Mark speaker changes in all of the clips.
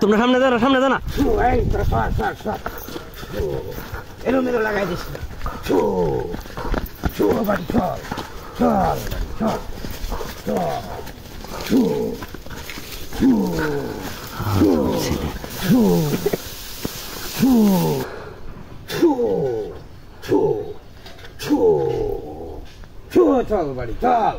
Speaker 1: তোমরা সামনে জানা
Speaker 2: এলোমেলো লাগাই দিস বাড়ি চল বাড়ি চল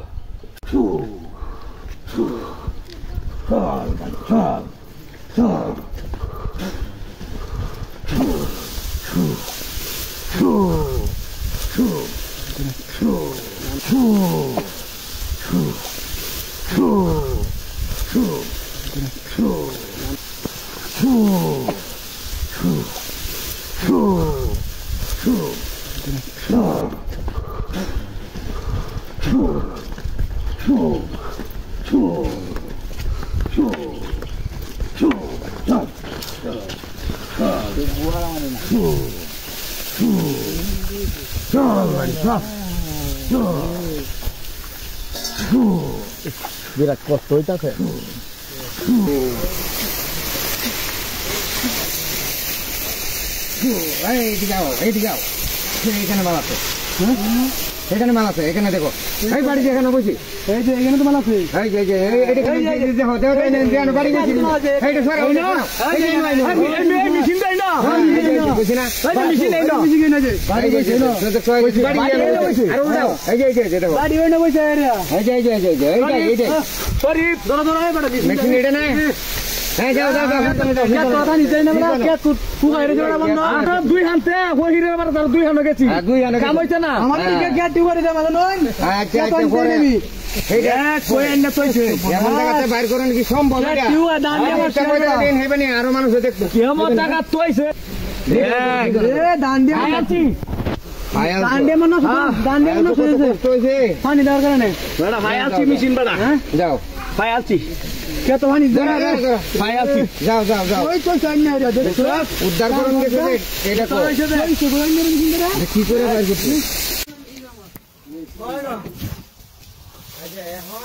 Speaker 1: বিরাট কষ্ট হইতাছে
Speaker 2: এখানে মাল আছে এখানে মাল আছে এখানে দেখো এই বাড়ি এখানে বসি এই যে এখানে তো মাল আছে হ্যাঁ যাও যাও দুই হাতে দুই হাতে গেছি কাম হইছে না বাইর করেন কি সম্ভব আরো মানুষ পানি দেওয়ার কারণে যাও যাও যাও যাও উদ্ধার করুন এটা কি করে বাইর করছি এখন